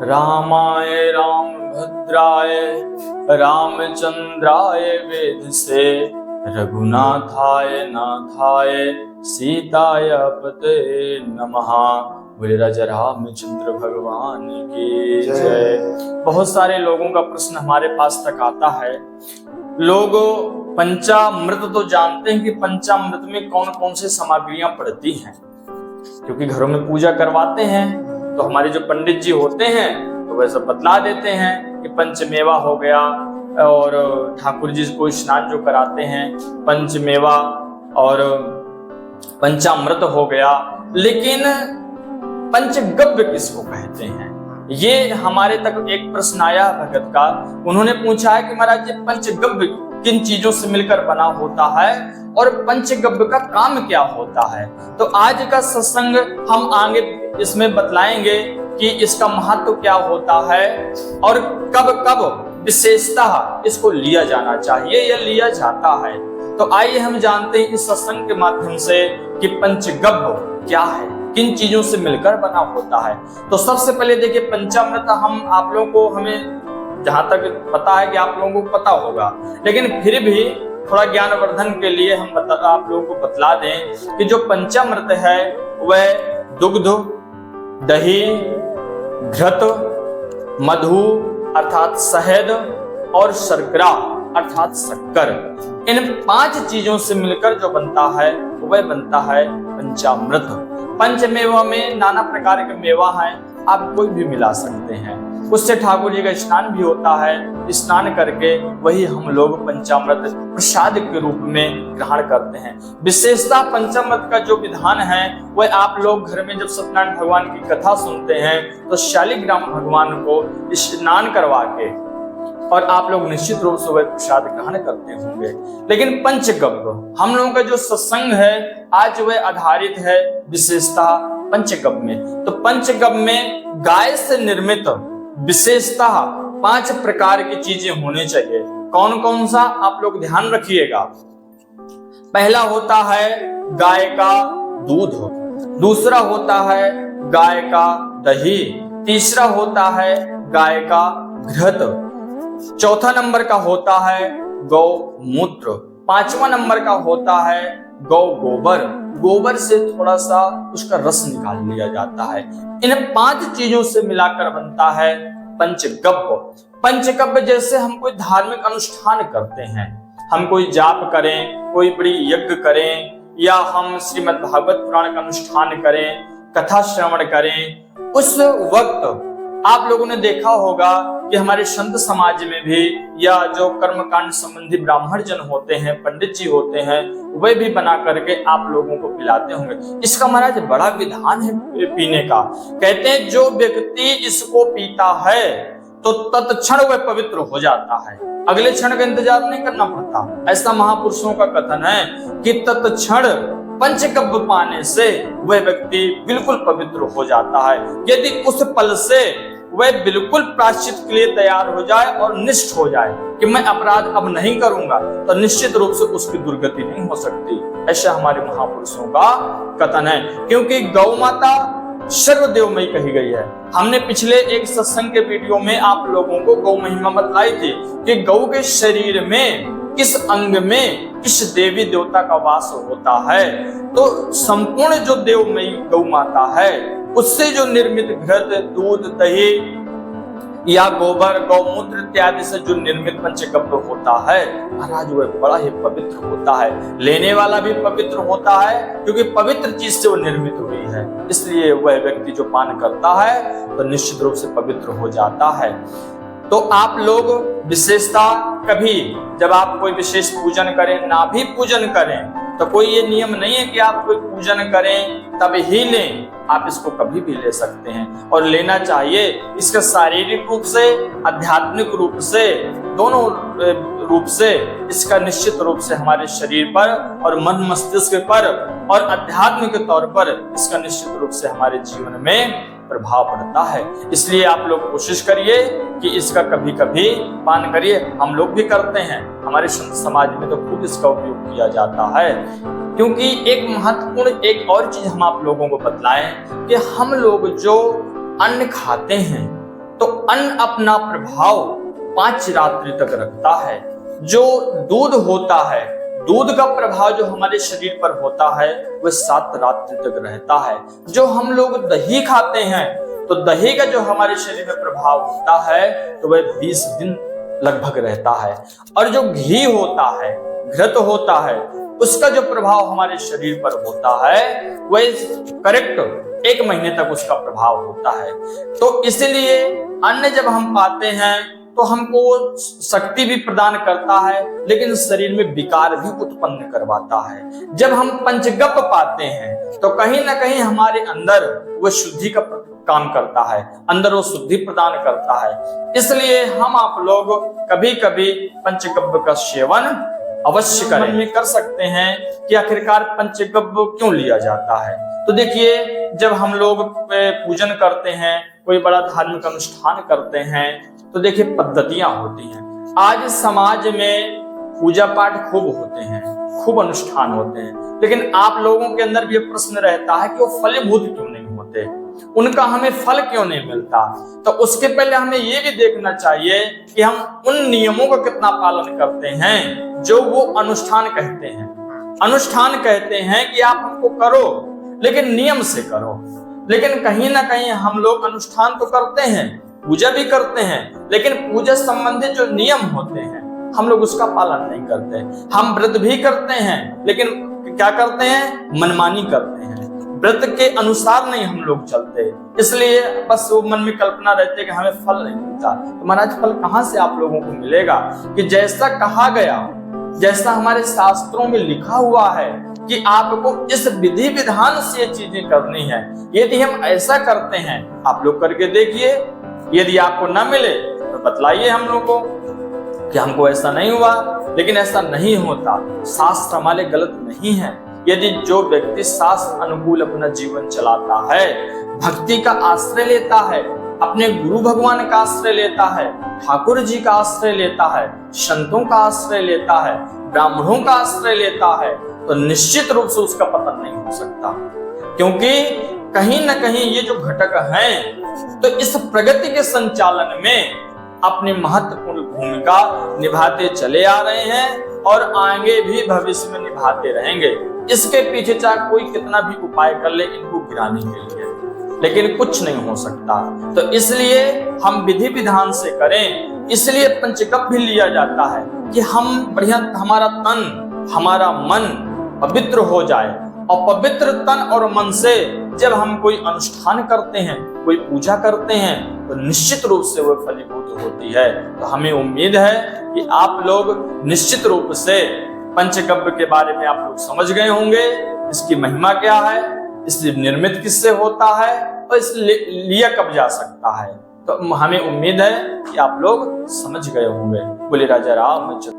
रामाय रामभद्राय रामचंद्राय वेधसे रघुनाथाय नाथाय सीताय पते नमः। बोले राजा रामचंद्र भगवान की जय। बहुत सारे लोगों का प्रश्न हमारे पास तक आता है। लोग पंचामृत तो जानते हैं कि पंचामृत में कौन कौन से सामग्रियां पड़ती हैं, क्योंकि घरों में पूजा करवाते हैं तो हमारे जो पंडित जी होते हैं तो वह सब बतला देते हैं कि पंचमेवा हो गया, और ठाकुर जी को स्नान जो कराते हैं पंचमेवा और पंचामृत हो गया। लेकिन पंचगव्य किसको कहते हैं, ये हमारे तक एक प्रश्न आया भगत का। उन्होंने पूछा है कि महाराज जी पंचगव्य किन चीजों से मिलकर बना होता है और पंचगव्य का काम क्या होता है। तो आज का सत्संग हम आगे इसमें बतलाएंगे कि इसका महत्व क्या होता है और कब कब विशेषतः इसको लिया जाना चाहिए या लिया जाता है। तो आइए हम जानते हैं इस सत्संग के माध्यम से कि पंचगव्य क्या है, किन चीजों से मिलकर बना होता है। तो सबसे पहले देखिए पंचामृत हम आप लोगों को, हमें जहां तक पता है कि आप लोगों को पता होगा, लेकिन फिर भी थोड़ा ज्ञानवर्धन के लिए हम आप लोगों को बतला दें कि जो पंचामृत है वह दुग्ध, दही, घृत, मधु अर्थात शहद और शर्करा अर्थात शक्कर, इन 5 चीजों से मिलकर जो बनता है वह बनता है पंचामृत। पंचमेवा में नाना प्रकार के मेवा हैं, आप कोई भी मिला सकते हैं। उससे ठाकुर जी का स्नान भी होता है, स्नान करके वही हम लोग पंचामृत प्रसाद के रूप में ग्रहण करते हैं। विशेषता पंचामृत का जो विधान है वह आप लोग घर में जब सत्यनारायण भगवान की कथा सुनते हैं तो शालिग्राम भगवान को स्नान करवा के और आप लोग निश्चित रूप से वह प्रसाद ग्रहण करते होंगे। लेकिन पंचगव्य हम लोगों का जो सत्संग है आज वह आधारित है विशेषता पंचगव्य में। तो पंचगव्य में गाय से निर्मित विशेषतः 5 प्रकार की चीजें होनी चाहिए। कौन कौन सा आप लोग ध्यान रखिएगा। पहला होता है गाय का दूध, दूसरा होता है गाय का दही, तीसरा होता है गाय का घृत, चौथा नंबर का होता है गौ मूत्र, 5वां नंबर का होता है गौ गोबर। गोबर से थोड़ा सा उसका रस निकाल लिया जाता है। इन 5 चीजों से मिलाकर बनता है पंचगव्य। पंचगव्य जैसे हम कोई धार्मिक अनुष्ठान करते हैं, हम कोई जाप करें, कोई बड़ी यज्ञ करें, या हम श्रीमद् भागवत पुराण का अनुष्ठान करें, कथा श्रवण करें, उस वक्त आप लोगों ने देखा होगा कि हमारे संत समाज में भी या जो कर्मकांड संबंधी ब्राह्मण जन होते हैं, पंडित जी होते हैं, वे भी बना करके आप लोगों को पिलाते होंगे। इसका महाराज बड़ा विधान है पीने का। कहते हैं जो व्यक्ति इसको पीता है तो तत्क्षण वह पवित्र हो जाता है, अगले क्षण का इंतजार नहीं करना पड़ता। ऐसा महापुरुषों का कथन है कि तत्क्षण पंचगव्य पाने से वह व्यक्ति बिल्कुल पवित्र हो जाता है। यदि उस पल से वह बिल्कुल प्रायश्चित के लिए तैयार हो जाए और निष्ठ हो जाए कि मैं अपराध अब नहीं करूंगा, तो निश्चित रूप से उसकी दुर्गति नहीं हो सकती। ऐसा हमारे महापुरुषों का कथन है, क्योंकि गौ माता सर्वदेवमयी कही गई है। हमने पिछले एक सत्संग के वीडियो में आप लोगों को गौ महिमा बतलाई थी कि गौ के शरीर में किस अंग में किस देवी देवता का वास होता है। तो संपूर्ण जो देवमयी गौ माता है उससे जो निर्मित घृत, दूध, दही या गोबर, गौमूत्र इत्यादि से जो निर्मित पंचगव्य होता है महाराज वह बड़ा ही पवित्र होता है। लेने वाला भी पवित्र होता है क्योंकि पवित्र चीज से वो निर्मित हुई है, इसलिए वह व्यक्ति जो पान करता है तो निश्चित रूप से पवित्र हो जाता है। तो आप लोग विशेषता कभी जब आप कोई विशेष पूजन करें, ना भी पूजन करें, तो कोई ये नियम नहीं है कि आप कोई पूजन करें तब ही लें, आप इसको कभी भी ले सकते हैं और लेना चाहिए। इसका शारीरिक रूप से, आध्यात्मिक रूप से, दोनों रूप से इसका निश्चित रूप से हमारे शरीर पर और मन मस्तिष्क पर और अध्यात्म के तौर पर इसका निश्चित रूप से हमारे जीवन में प्रभाव पड़ता है। इसलिए आप लोग कोशिश करिए कि इसका कभी कभी पान करिए। हम लोग भी करते हैं, हमारे संत समाज में तो खूब इसका उपयोग किया जाता है। क्योंकि एक महत्वपूर्ण एक और चीज हम आप लोगों को बतलाएं कि हम लोग जो अन्न खाते हैं तो तो अन्न अपना प्रभाव 5 रात्रि तक रखता है। जो दूध होता है, दूध का प्रभाव जो हमारे शरीर पर होता है वह 7 रात्रि तक रहता है। जो हम लोग दही खाते हैं तो दही का जो हमारे शरीर में प्रभाव होता है तो वह 20 दिन लगभग रहता है। और जो घी होता है, घृत होता है, उसका जो प्रभाव हमारे शरीर पर होता है वह करेक्ट 1 महीने तक उसका प्रभाव होता है। तो इसलिए अन्न जब हम पाते हैं तो हमको शक्ति भी प्रदान करता है, लेकिन शरीर में विकार भी उत्पन्न करवाता है। जब हम पंचगव्य पाते हैं तो कहीं ना कहीं हमारे अंदर वह शुद्धि का काम करता है, अंदर वो शुद्धि प्रदान करता है। इसलिए हम आप लोग कभी कभी पंचगव्य का सेवन अवश्य करें। में कर सकते हैं कि आखिरकार पंचगव्य क्यों लिया जाता है। तो देखिए, जब हम लोग पूजन करते हैं, कोई बड़ा धार्मिक अनुष्ठान करते हैं, तो देखिए पद्धतियां होती हैं। आज समाज में पूजा पाठ खूब होते हैं, खूब अनुष्ठान होते हैं, लेकिन आप लोगों के अंदर भी प्रश्न रहता है कि वो फलीभूत क्यों नहीं होते, उनका हमें फल क्यों नहीं मिलता। तो उसके पहले हमें ये भी देखना चाहिए कि हम उन नियमों का कितना पालन करते हैं जो वो अनुष्ठान कहते हैं। अनुष्ठान कहते हैं कि आप हमको करो, लेकिन नियम से करो। लेकिन कहीं ना कहीं हम लोग अनुष्ठान तो करते हैं, पूजा भी करते हैं, लेकिन पूजा संबंधित जो नियम होते हैं हम लोग उसका पालन नहीं करते। हम व्रत भी करते हैं, लेकिन क्या करते हैं, मनमानी करते हैं, व्रत के अनुसार नहीं हम लोग चलते। इसलिए बस वो मन में कल्पना रहती है कि हमें फल नहीं मिलता। तो महाराज फल कहाँ से आप लोगों को मिलेगा कि जैसा कहा गया, जैसा हमारे शास्त्रों में लिखा हुआ है कि आपको इस विधि विधान से ये चीजें करनी है। यदि हम ऐसा करते हैं, आप लोग करके देखिए, यदि आपको ना मिले तो बतलाइए हम लोग को कि हमको ऐसा नहीं हुआ। लेकिन ऐसा नहीं होता, शास्त्र हमारे गलत नहीं है। यदि जो व्यक्ति शास्त्र अनुकूल अपना जीवन चलाता है, भक्ति का आश्रय लेता है, अपने गुरु भगवान का आश्रय लेता है, ठाकुर जी का आश्रय लेता है, संतों का आश्रय लेता है, ब्राह्मणों का आश्रय लेता है, तो निश्चित रूप से उसका पतन नहीं हो सकता। क्योंकि कहीं ना कहीं ये जो घटक हैं तो इस प्रगति के संचालन में अपनी महत्वपूर्ण भूमिका निभाते चले आ रहे हैं और आगे भी भविष्य में निभाते रहेंगे। इसके पीछे चाहे कोई कितना भी उपाय कर ले इनको गिराने के लिए, लेकिन कुछ नहीं हो सकता। तो इसलिए हम विधि विधान से करें। इसलिए पंचगव्य भी लिया जाता है कि हम बढ़िया, हमारा तन हमारा मन पवित्र हो जाए। और पवित्र तन और मन से जब हम कोई अनुष्ठान करते हैं, कोई पूजा करते हैं, तो निश्चित रूप से वह फलीभूत होती है। तो हमें उम्मीद है कि आप लोग निश्चित रूप से पंचगव्य के बारे में आप लोग समझ गए होंगे, इसकी महिमा क्या है, इसलिए निर्मित किससे होता है और इसलिए लिया कब जा सकता है। तो हमें उम्मीद है कि आप लोग समझ गए होंगे। बोले राजा राम।